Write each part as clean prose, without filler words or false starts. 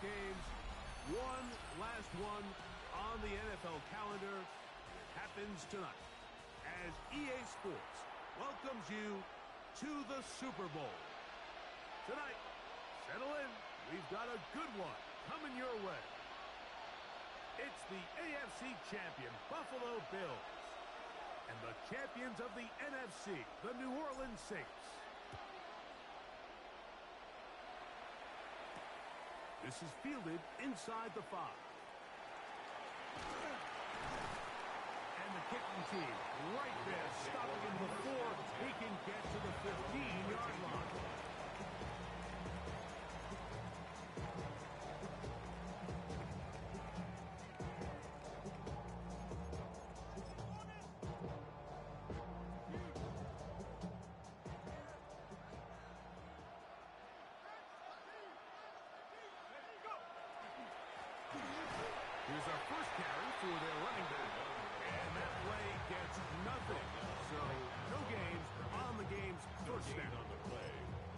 games. One last one on the NFL calendar. It happens tonight as EA Sports welcomes you to the Super Bowl. Tonight, settle in. We've got a good one coming your way. It's the AFC champion Buffalo Bills and the champions of the NFC, the New Orleans Saints. This is fielded inside the 5. And the kicking team right there, stopping him before he can get to the 15-yard line. Here's our first carry for their running back. And that play gets nothing. So, no games on the game's first snap.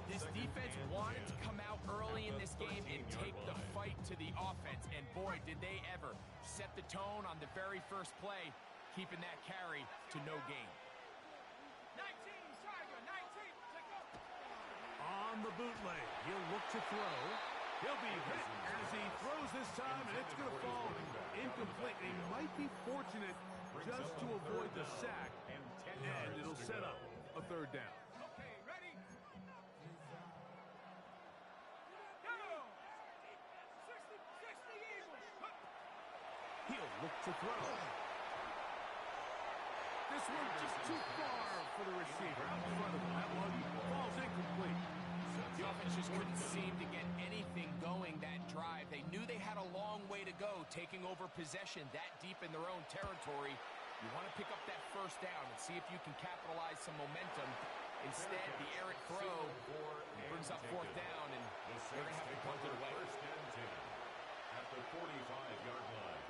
This defense wanted to come out early in this game and take the fight to the offense. And boy, did they ever set the tone on the very first play, keeping that carry to no gain. 19, Tiger, 19, take up. On the bootleg, he'll look to throw. He'll be hit as he throws this time, and it's going to fall incomplete. He might be fortunate just to avoid the sack, and it'll set up a third down. Okay, ready? Go! 60 Eagles. He'll look to throw. This one just too far for the receiver. Out in front of him, that one falls incomplete. The offense just couldn't seem to get anything going that drive. They knew they had a long way to go, taking over possession that deep in their own territory. You want to pick up that first down and see if you can capitalize some momentum. Instead, the errant throw brings up fourth down, and they're going to have to punt it away. First and 10 at the 45-yard line.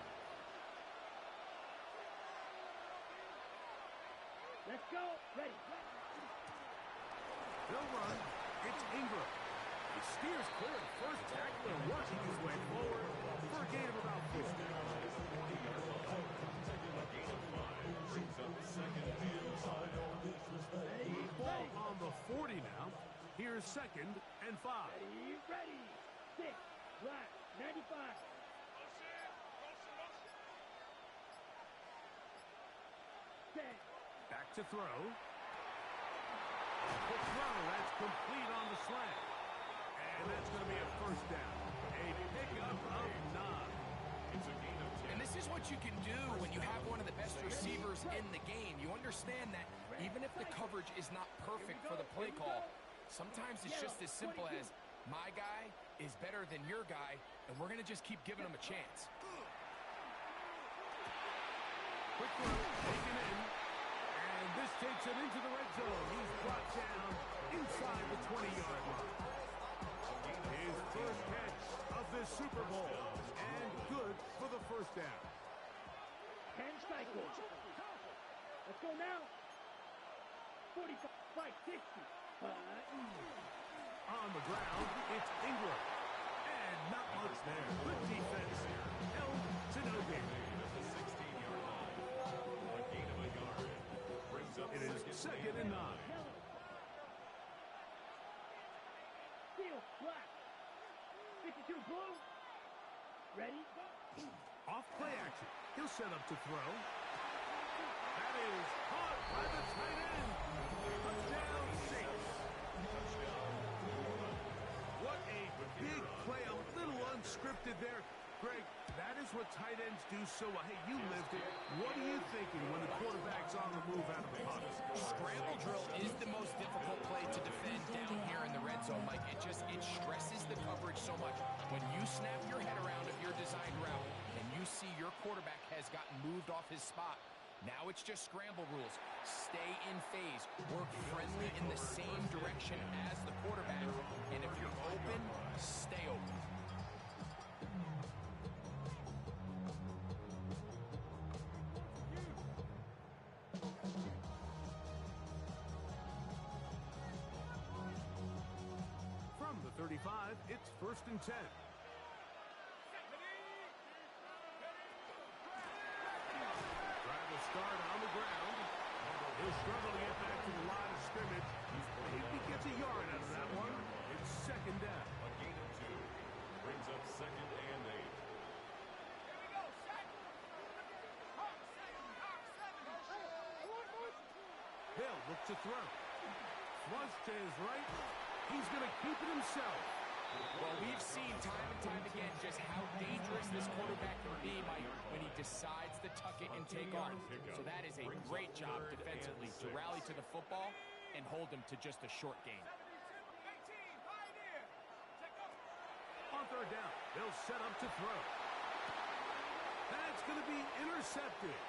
Let's go. Ready. They'll run. It's Ingram. He steers clear of the first tackle and working his way forward for a gain of about 4. Ball on the 40 now. Here's 2nd and 5. Ready. 6. Black. 95. Set. Back to throw. The throw, that's complete on the slant. And that's going to be a first down. A pickup of 9. It's a gain of 10. And this is what you can do when you have one of the best receivers in the game. You understand that even if the coverage is not perfect for the play call, sometimes it's just as simple as my guy is better than your guy, and we're going to just keep giving him a chance. Quick throw, taken in. And this takes him into the red zone. He's brought down inside the 20-yard line. His first catch of this Super Bowl. And good for the first down. 10 cycles. Let's go now. 45, 60. On the ground, it's Ingram. And not much there. Good defense. Held to no gain. It is 2nd and 9. Steel, black. 52 blue. Ready? Off play action. He'll set up to throw. That is caught by the tight end. Touchdown, Saints. What a big play. A little unscripted there. Greg, that is what tight ends do so well. Hey, you lived it. What are you thinking when the quarterback's on the move out of the pocket? Scramble drill is the most difficult play to defend down here in the red zone, Mike. It stresses the coverage so much. When you snap your head around of your designed route and you see your quarterback has gotten moved off his spot, now it's just scramble rules. Stay in phase. Work friendly in the same direction as the quarterback. And if you're open, stay open. From the 35, it's 1st and 10. guard on the ground. He'll struggle to get back to the line of scrimmage. Maybe he gets a yard out of that one. It's second down. A gain of 2. Brings up 2nd and 8. Here we go, set. Hawk 7. Hill looks to throw. Flush to his right. He's going to keep it himself. Well, we've seen time and time again just how dangerous this quarterback can be, Mike, when he decides to tuck it and take off. So that is a great job defensively to rally to the football and hold him to just a short gain. 18, Pioneer. Check up. On third down, they'll set up to throw. That's going to be intercepted.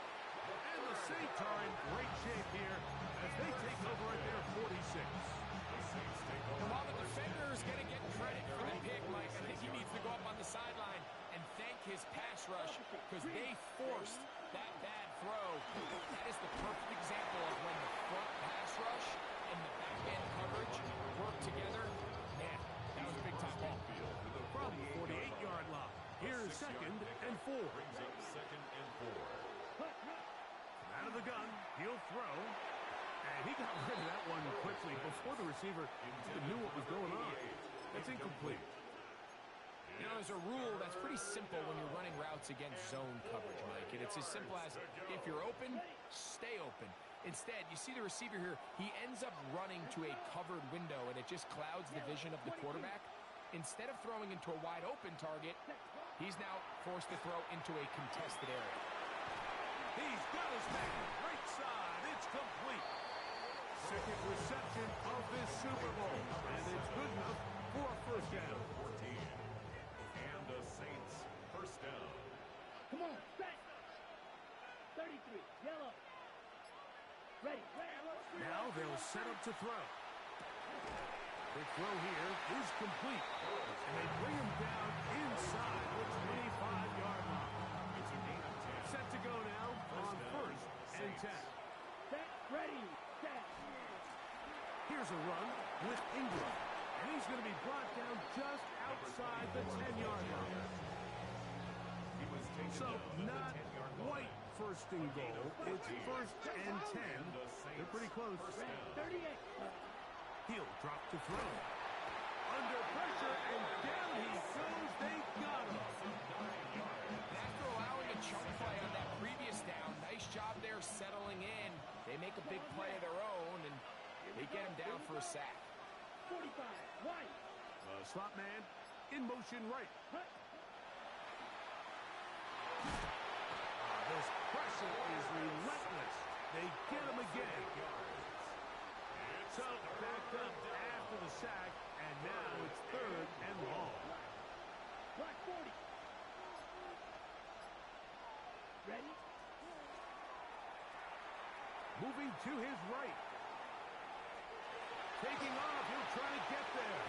And the Saints are in great shape here as they take over at their 46. And while the defender is going to get credit for the pick, Mike, I think he needs to go up on the sideline and thank his pass rush because they forced that bad throw. That is the perfect example of when the front pass rush and the back end coverage work together. Man, that was a big-time ball. From the 48-yard line, here's 2nd and 4. Brings up 2nd and 4. Out of the gun, he'll throw. And he got rid of that one quickly before the receiver even knew what was going on. That's incomplete. You know, there's a rule that's pretty simple when you're running routes against zone coverage, Mike. And it's as simple as if you're open, stay open. Instead, you see the receiver here, he ends up running to a covered window, and it just clouds the vision of the quarterback. Instead of throwing into a wide open target, he's now forced to throw into a contested area. He's got his man. Right side. It's complete. Second reception of this Super Bowl. And it's good enough for a first down. 14. And the Saints first down. Come on, set. 33, yellow. Ready. Now they'll set up to throw. The throw here is complete. And they bring him down inside the 25-yard line. It's a gain of 10. Set to go now on first and 10. Set, ready, set. Here's a run with Ingram. And he's going to be brought down just outside the 10-yard line. He was taken So down not at the 10-yard line. quite first and goal. It's first and 10. They're pretty close. First down. 38. He'll drop to throw. Under pressure, and down he goes. They got him. And after allowing a chunk play on that previous down, nice job there settling in. They make a big play of their own, and they get him down for a sack. 45, white. Slot man in motion right. This pressure is relentless. They get him again. So backed up after the sack, and now it's third and long. Black 40. Ready? Moving to his right. Taking off, he'll try to get there.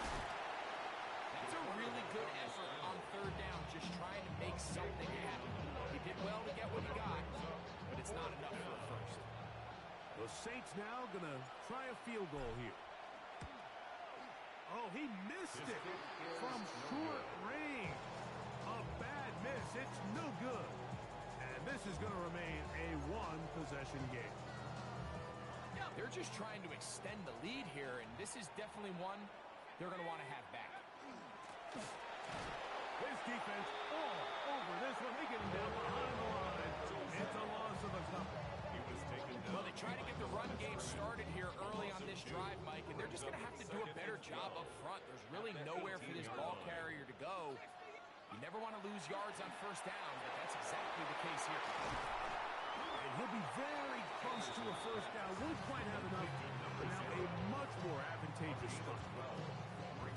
That's a really good effort on third down, just trying to make something happen. He did well to get what he got, but it's not enough for a first. The Saints now going to try a field goal here. Oh, he missed it from short range. A bad miss. It's no good. And this is going to remain a one-possession game. They're just trying to extend the lead here, and this is definitely one they're going to want to have back. His defense all over this one. They get him down behind the line. It's a loss of a couple. He was taken down. Well, they try to get the run game started here early on this drive, Mike, and they're just going to have to do a better job up front. There's really nowhere for this ball carrier to go. You never want to lose yards on first down, but that's exactly the case here. And he'll be very close to a first down. Won't quite have enough, but now a much more advantageous spot.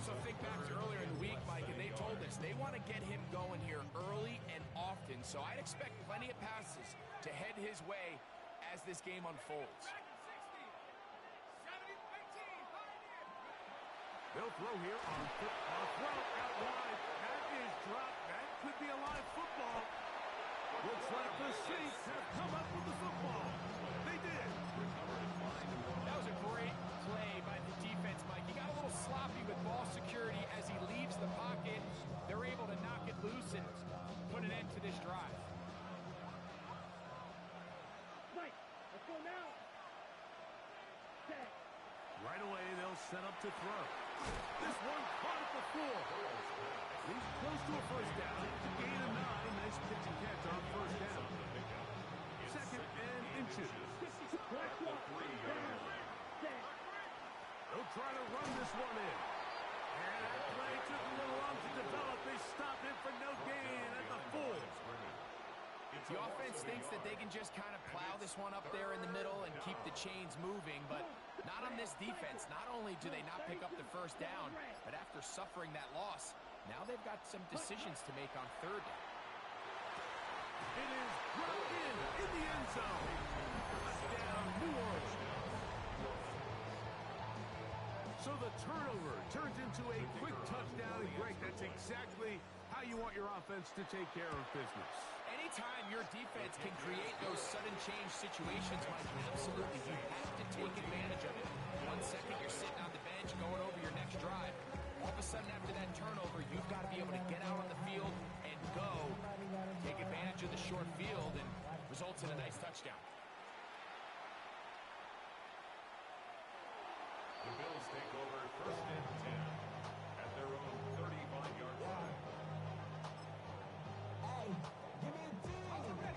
So think back to earlier in the week, Mike, and they told us they want to get him going here early and often. So I'd expect plenty of passes to head his way as this game unfolds. 60. 70, 18, Pioneer. They'll throw here on throw out wide. That is dropped. That could be a live football. Looks like the Saints have come up with the football. They did. That was a great play by the defense, Mike. He got a little sloppy with ball security as he leaves the pocket. They're able to knock it loose and put an end to this drive. Right. Go now. Set. Right away, they'll set up to throw. This one caught at the floor. He's close to a first down. Gain of 9. Nice pitch and catch on first down. Second and inches. Black one. Down. Set. They'll try to run this one in. And that play took a little long to develop. They stopped it for no gain at the full. The offense thinks that they can just kind of plow this one up there in the middle and keep the chains moving, but not on this defense. Not only do they not pick up the first down, but after suffering that loss, now they've got some decisions to make on third down. It is brought in the end zone. Touchdown, New Orleans. So the turnover turns into a quick touchdown. And Greg, that's exactly how you want your offense to take care of business. Anytime your defense can create those sudden change situations, Mike, absolutely, you have to take advantage of it. 1 second, you're sitting on the bench going over your next drive. All of a sudden, after that turnover, you've got to be able to get out on the field and go. Take advantage of the short field and results in a nice touchdown. The Bills take over first and 10 at their own 35-yard line.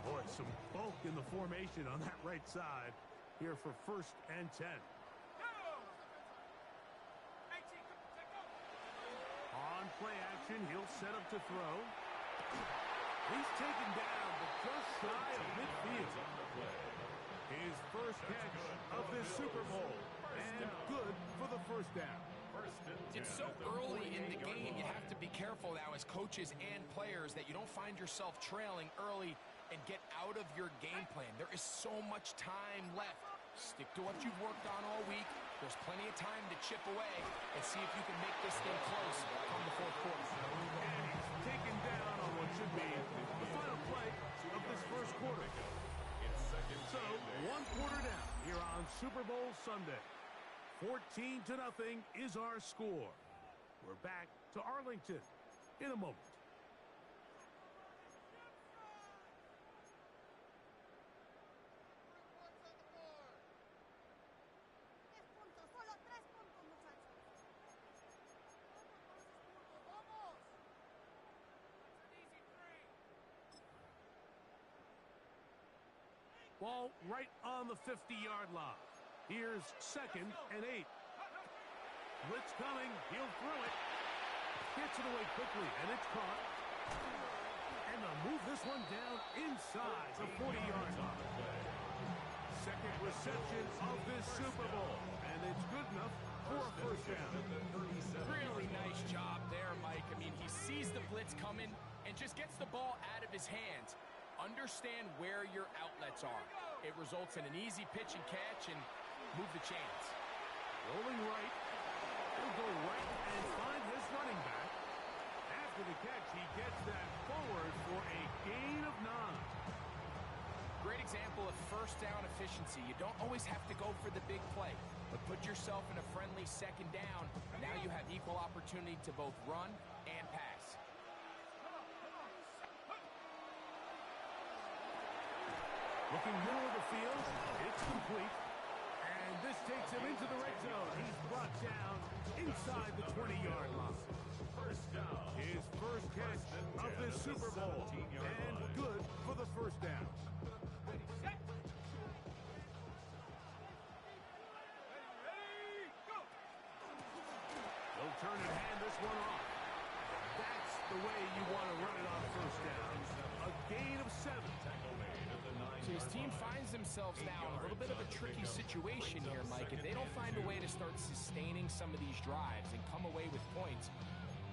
Boy, some bulk in the formation on that right side here for first and 10. On play action, he'll set up to throw. He's taken down, but just shy of midfield. His first catch of this Super Bowl, and good for the first down. It's so early in the game, you have to be careful now as coaches and players that you don't find yourself trailing early and get out of your game plan. There is so much time left. Stick to what you've worked on all week. There's plenty of time to chip away and see if you can make this thing close come the fourth quarter. And he's taken down on what should be the final play of this first quarter. So, 1 quarter down here on Super Bowl Sunday. 14-0 is our score. We're back to Arlington in a moment. Ball right on the 50-yard line. Here's second and 8. Blitz coming. He'll throw it. Gets it away quickly, and it's caught. And they'll move this one down inside the 40-yard line. Second reception of this Super Bowl, and it's good enough for a first down. Really nice job there, Mike. I mean, he sees the blitz coming and just gets the ball out of his hands. Understand where your outlets are. It results in an easy pitch and catch and move the chains. Rolling right. He'll go right and find his running back. After the catch, he gets that forward for a gain of 9. Great example of first down efficiency. You don't always have to go for the big play, but put yourself in a friendly second down. Now you have equal opportunity to both run and pass. Looking middle of the field, it's complete. And this takes him into the red zone. He's brought down inside the 20-yard line. His first catch of this Super Bowl, and good for the first down. They'll turn and hand this one off. That's the way you want to run it on first down. A gain of 7. So his team finds themselves now in a little bit of a tricky situation here, Mike. If they don't find a way to start sustaining some of these drives and come away with points,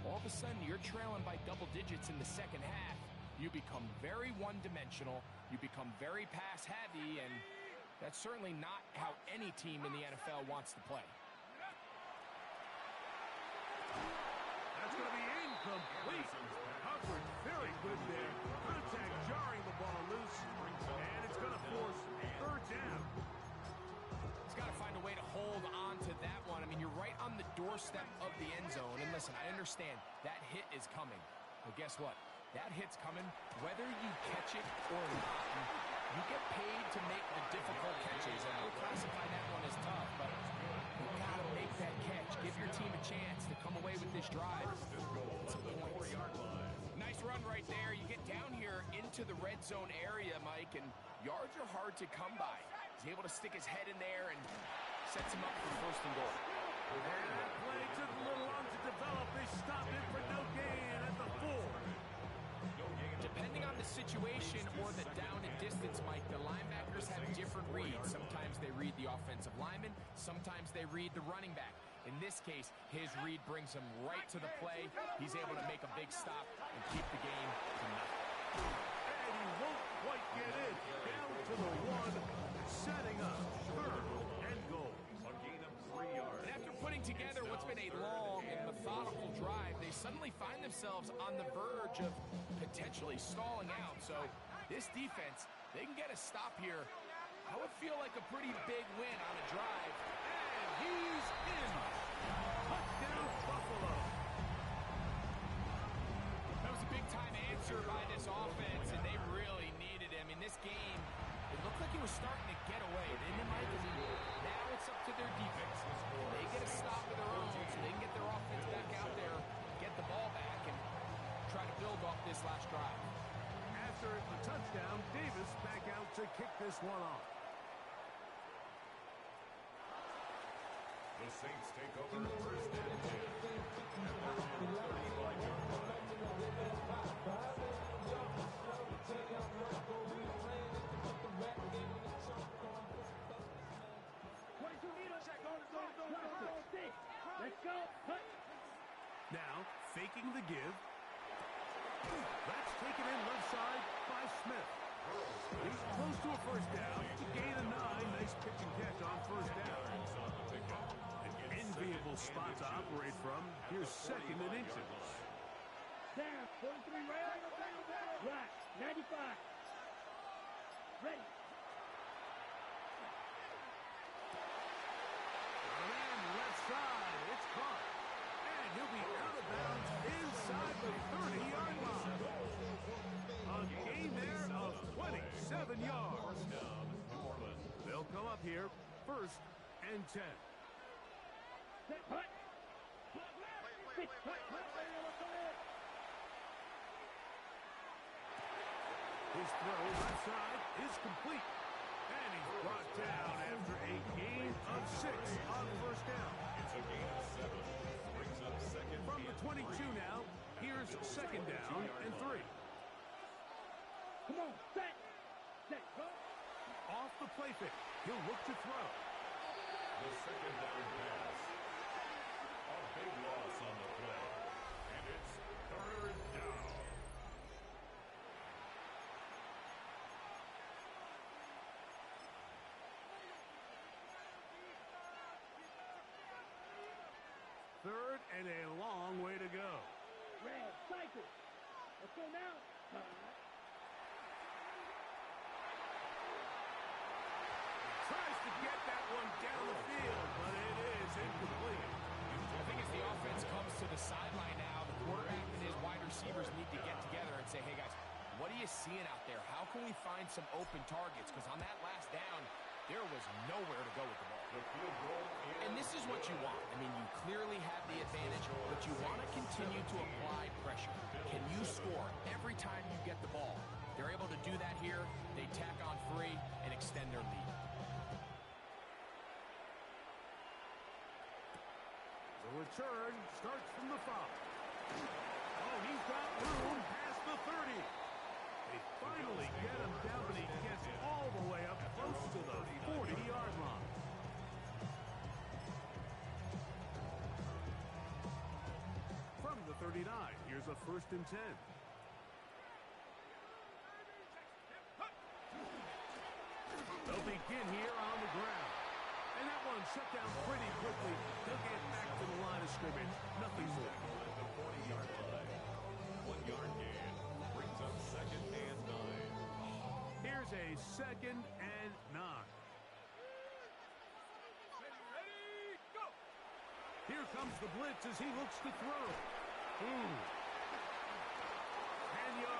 all of a sudden you're trailing by double digits in the second half. You become very one-dimensional. You become very pass-heavy, and that's certainly not how any team in the NFL wants to play. That's going to be incomplete. Coverage very good there. Contact jarring the ball loose. And it's going to force third down. He's got to find a way to hold on to that one. I mean, you're right on the doorstep of the end zone. And listen, I understand that hit is coming. But guess what? That hit's coming whether you catch it or not. You get paid to make the difficult catches, and we'll classify that one as tough, but you got to make that catch. Give your team a chance to come away with this drive. Some points. Nice run right there. You get down here into the red zone area, Mike, and yards are hard to come by. He's able to stick his head in there and sets him up for first and goal. And that play took a little long to develop. They stopped it for no gain at the 4. Depending on the situation or the down and distance, Mike, the linebackers have different reads. Sometimes they read the offensive lineman. Sometimes they read the running back. In this case, his read brings him right to the play. He's able to make a big stop and keep the game to nothing. And he won't quite get in. Down to the 1, setting up 3rd and goal. A gain of 3 yards. And after putting together what's been a long and methodical drive, they suddenly find themselves on the verge of potentially stalling out. So this defense, they can get a stop here. That would feel like a pretty big win on a drive. And he's in. Touchdown, Buffalo. That was a big-time answer by this offense, and they really needed him. In this game, it looked like he was starting to get away, didn't it, Mike? Now it's up to their defense. They get a stop of their own, so they can get their offense back out there, get the ball back, and try to build off this last drive. After the touchdown, Davis back out to kick this one off. The Saints take over first and 10 at their own 35-yard line. Let's go. Hut. Now, faking the give. That's taken in left side by Smith. He's close to a first down. Gain of 9. Nice pitch and catch on first down. An enviable spot to operate from. Here's 2nd and inches. Down. 43 right. Right. 95. Ready. And left side. It's caught. And he'll be out of bounds inside the 30-yard line. A gain there of 27 yards. They'll come up here 1st and 10. Set. Hut. Pitch. Hut. His throw left side is complete. And he's brought down after a gain of 6 on first down. It's a gain of 7. Brings up 2nd From the and 22 3. now, here's 2nd down and 3. Come on. Set. Set. Go. Off the play fake. He'll look to throw. The 2nd down pass. A big loss on the play. And it's 3rd down. Third and a long way to go. Red. Cycle. Let's go now. Tries to get that one down the field, but it is incomplete. I think as the offense comes to the sideline now, the quarterback and his wide receivers need to get together and say, hey, guys, what are you seeing out there? How can we find some open targets? Because on that last down, there was nowhere to go with the ball. The field goal is And this is what you want. I mean, you clearly have the advantage, but you want to continue to apply pressure. Can you score every time you get the ball? They're able to do that here. They tack on 3 and extend their lead. The return starts from the 5. Oh, he's got room past the 30. They finally get him down, but he gets all the way up close to the 40-yard line. From the 39, here's a 1st and 10. They'll begin here on the ground. And that one shut down pretty quickly. They'll get back to the line of scrimmage. Nothing more. at the 40-yard line. 1-yard gain. Brings up 2nd and 9. Here's a 2nd and 9. Ready, go! Here comes the blitz as he looks to throw. 10 yards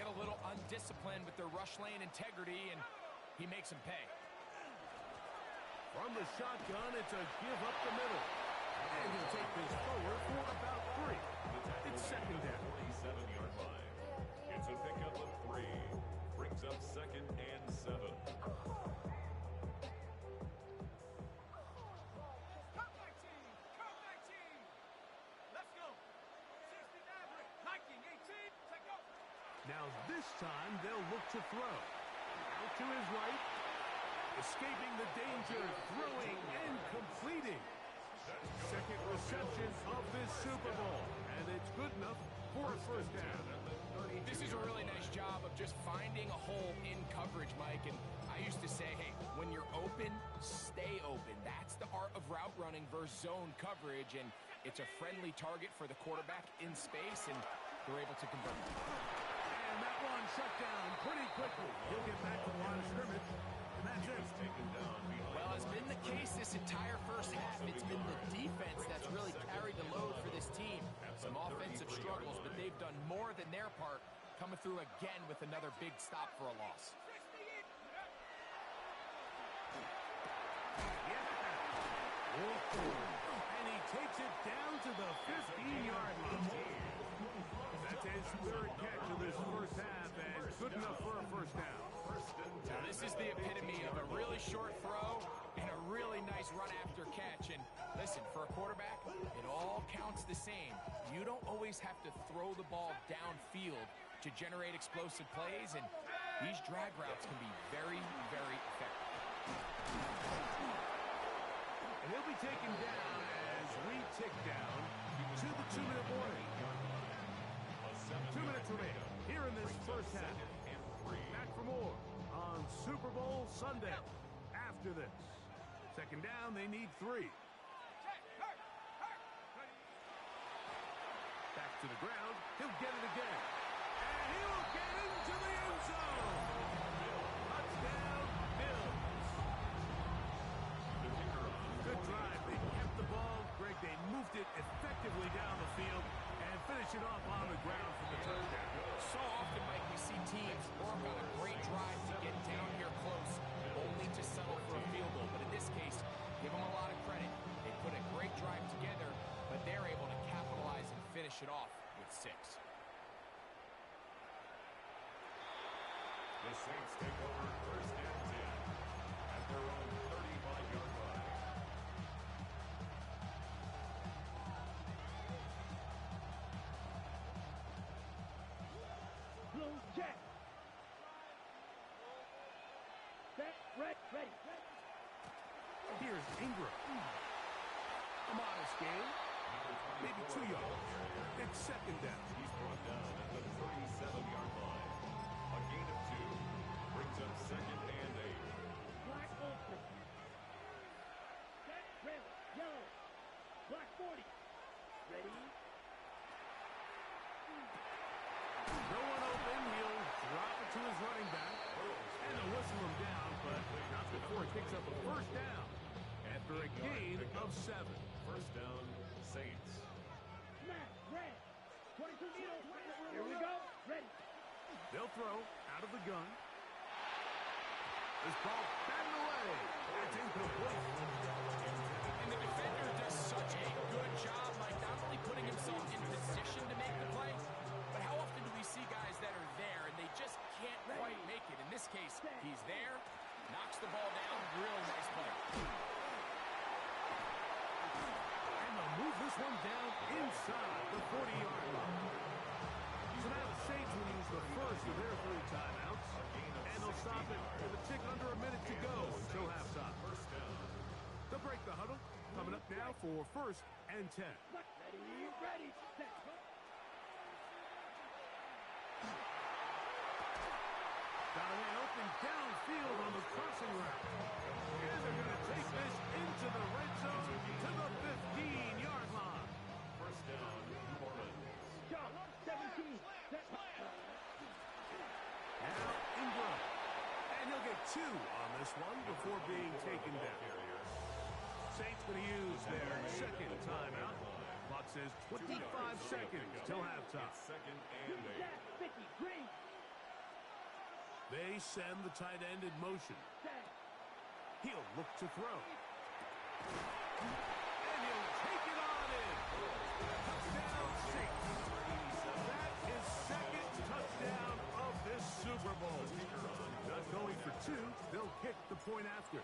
get a little undisciplined with their rush lane integrity, and he makes them pay. From the shotgun, it's a give up the middle. And he'll take this forward for about 3. It's second down. 47-yard line. It's a pickup of 3. Brings up second and 7. Now this time they'll look to throw. Out to his right. Escaping the danger. Throwing and completing. Second reception of this Super Bowl. And it's good enough for a first down. This is a really nice job of just finding a hole in coverage, Mike. And I used to say, hey, when you're open, stay open. That's the art of route running versus zone coverage. And it's a friendly target for the quarterback in space, and they're able to convert. And that one shut down pretty quickly. He'll get back to the line of scrimmage, and that's it. Well, it's been the case this entire first half. It's been the defense that's really carried the load for this team. Some offensive struggles, but they've done more than their part, coming through again with another big stop for a loss. And he takes it down to the 15-yard line. That's his third catch of this first half, and good enough for a first down. Now, this is the epitome of a really short throw and a really nice run after catch. And listen, for a quarterback, it all counts the same. You don't always have to throw the ball downfield to generate explosive plays, and these drag routes can be very, very effective. And he'll be taken down as we tick down to the 2-minute warning. 2 minutes remaining here in this first half. Back for more on Super Bowl Sunday. After this, second down, they need 3. Back to the ground. He'll get it again. And he will get into the end zone. Touchdown, Bills. Good drive. They kept the ball. Greg, they moved it effectively down the field and finish it off on the ground for the touchdown. So often, Mike, we see teams work on a great drive to get down here close, only to settle for a field goal. But in this case, give them a lot of credit. They put a great drive together, but they're able to capitalize and finish it off with 6. The Saints take over first and 10 at their own 35-yard line. Blue check. Set, ready. Here's Ingram. A modest gain. Maybe 2 yards. It's second down. He's brought down at the 37-yard line. A gain of 2 brings up second and 8. Black open. Set, red, yellow. Black 40. Ready. No one open. He'll drop it to his running back. And they'll whistle him down, but not before he picks up a first down after a gain of 7. First down, Saints. Smash, red. 22 needles. Here we go. Ready. They'll throw out of the gun. This ball batted away. That's incomplete. And the defender does such a good job, Mike, not only putting himself in position to make the play, but how often do we see guys that are there and they just can't quite make it? In this case, he's there, knocks the ball down, really nice play. And they'll move this one down inside the 40-yard line. So now the Saints will use the first of their 3 timeouts, and they'll stop it with a tick under a minute to go until halftime. They'll break the huddle. Coming up now for first and 10. Ready, set. Got a man open downfield on the crossing route. And they're going to take this into the red zone to the 15-yard line. First down, New Orleans. John, 17. Set. Now Ingram. And he'll get 2 on this one before being taken down. Saints going to use their second timeout. Clock says 25 seconds till halftime. Second and 8. Jack, 50, green. They send the tight end in motion. He'll look to throw. And he'll take it on in. Touchdown 6. That is second touchdown of this Super Bowl. Not going for 2. They'll kick the point after.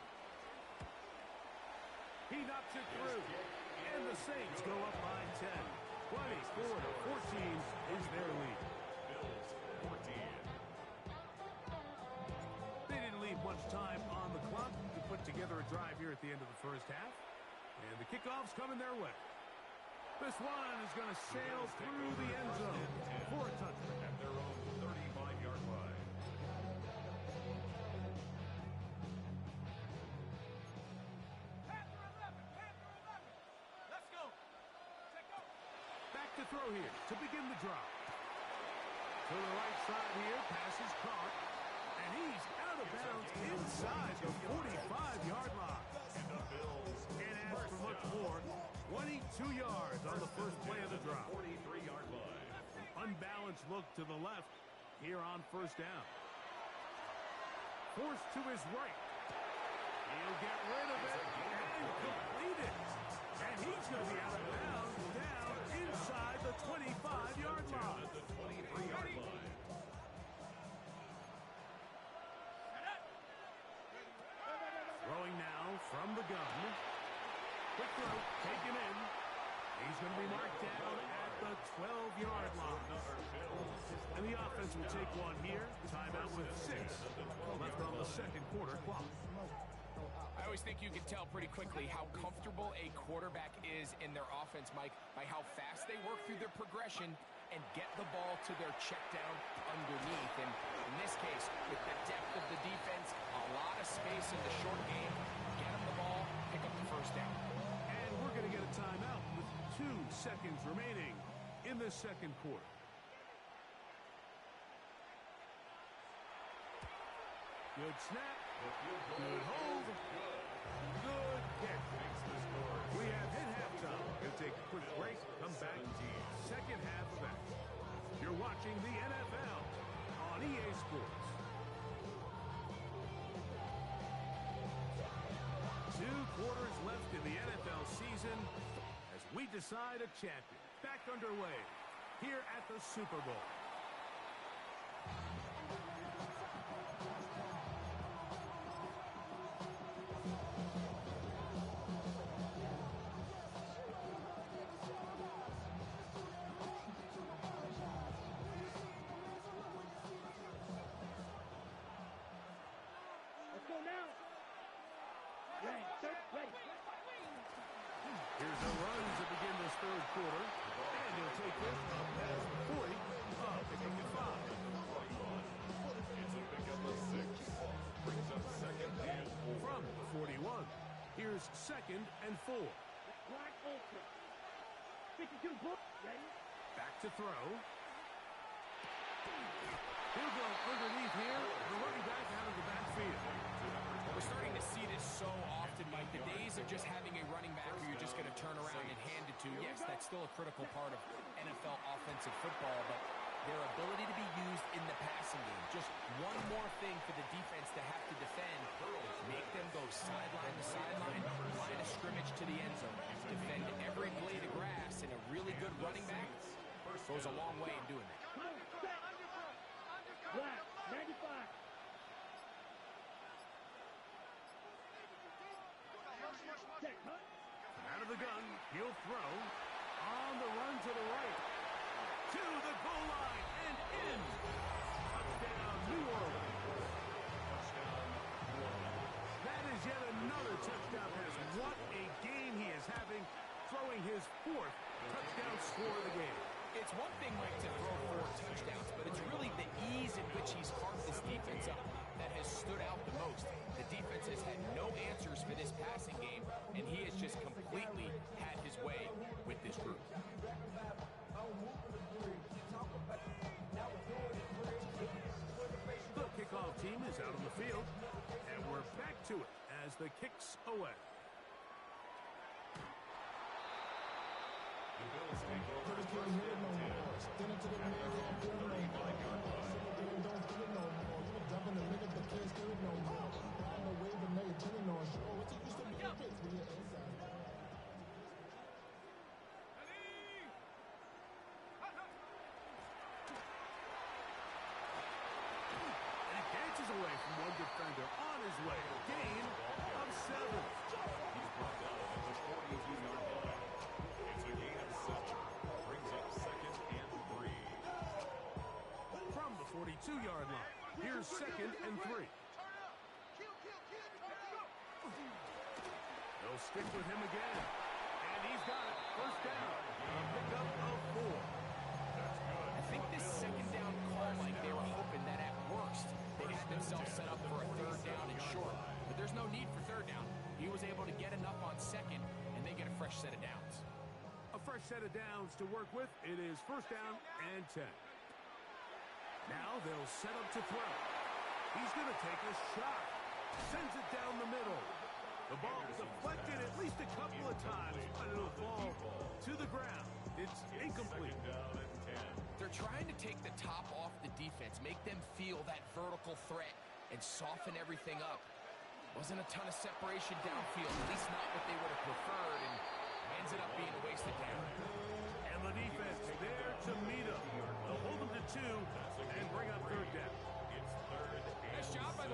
He knocks it through. And the Saints go up by 10. 24-14 is their lead. Bills 14. They didn't leave much time on the clock to put together a drive here at the end of the first half. And the kickoff's coming their way. This one is going to sail through the end zone for a touchdown. At their own 35-yard line. Let's go. Take go. Back to throw here to begin the drive. To the right side here, pass is caught. And he's out of bounds inside the 45-yard line. And the Bills Can't ask for much more. 22 yards on the first play of the drive. 43-yard line. Unbalanced look to the left here on first down. Forced to his right. He'll get rid of it and complete it. And he's going to be out of bounds down inside the 25-yard line. At the 23-yard line. Throwing now from the gun. Quick throw, taken in. He's going to be marked down at the 12-yard line. And the offense will take one here. Timeout with 6 left on the second quarter clock. I always think you can tell pretty quickly how comfortable a quarterback is in their offense, Mike, by how fast they work through their progression and get the ball to their check down underneath. And in this case, with the depth of the defense, a lot of space in the short game, get them the ball, pick up the first down. And we're going to get a timeout with 2 seconds remaining in the second quarter. Good snap. Good hold. Good kick. We have hit halftime. We'll take a quick break. Come back. Second half of action. You're watching the NFL on EA Sports. 2 quarters left in the NFL season as we decide a champion. Back underway here at the Super Bowl. Let's go now. Ready, sir, ready. Here's a run to begin this third quarter. And he'll take this up past the 40. Picking the 5. It's a pickup of 6. Brings up second and 4. From the 41. Here's second and 4. Black Ultra. 52 book. Ready? Back to throw. He'll go underneath here. The running back out of the backfield. We're starting to see this so often, Mike. The days of just having a running back who you're just going to turn around and hand it to, yes, that's still a critical part of NFL offensive football, but their ability to be used in the passing game, just one more thing for the defense to have to defend, make them go sideline to sideline, line of scrimmage to the end zone, defend every blade of grass, and a really good running back goes a long way in doing that. Black, 95. Check, huh? Out of the gun. He'll throw. On the run to the right. To the goal line and in. Touchdown, New Orleans. That is yet another touchdown pass. What a game he is having, throwing his 4th touchdown score of the game. It's one thing, Mike, to throw 4 touchdowns, but it's really the ease in which he's carved this defense up that has stood out the most. The defense has had no answers for this passing game, and he has just completely had his way with this group. The kickoff team is out on the field, and we're back to it as the kick's away. The Bills take over first and 10. At their own 35-yard line. Here's 2nd and 3. They'll stick with him again. And he's got it. First down. A pickup of 4. I think this second down call, Mike, they were hoping that at worst they'd have themselves set up for a 3rd down and short. But there's no need for 3rd down. He was able to get enough on 2nd, and they get a fresh set of downs. A fresh set of downs to work with. It is 1st down and 10. Now they'll set up to throw. He's going to take a shot. Sends it down the middle. The ball deflected at least a couple of times, but it'll fall to the ground. It's incomplete. They're trying to take the top off the defense, make them feel that vertical threat, and soften everything up. Wasn't a ton of separation downfield, at least not what they would have preferred, and ends it up being a wasted down. And the defense there to meet him. They'll hold them to 2 and bring up 3rd down. Nice job by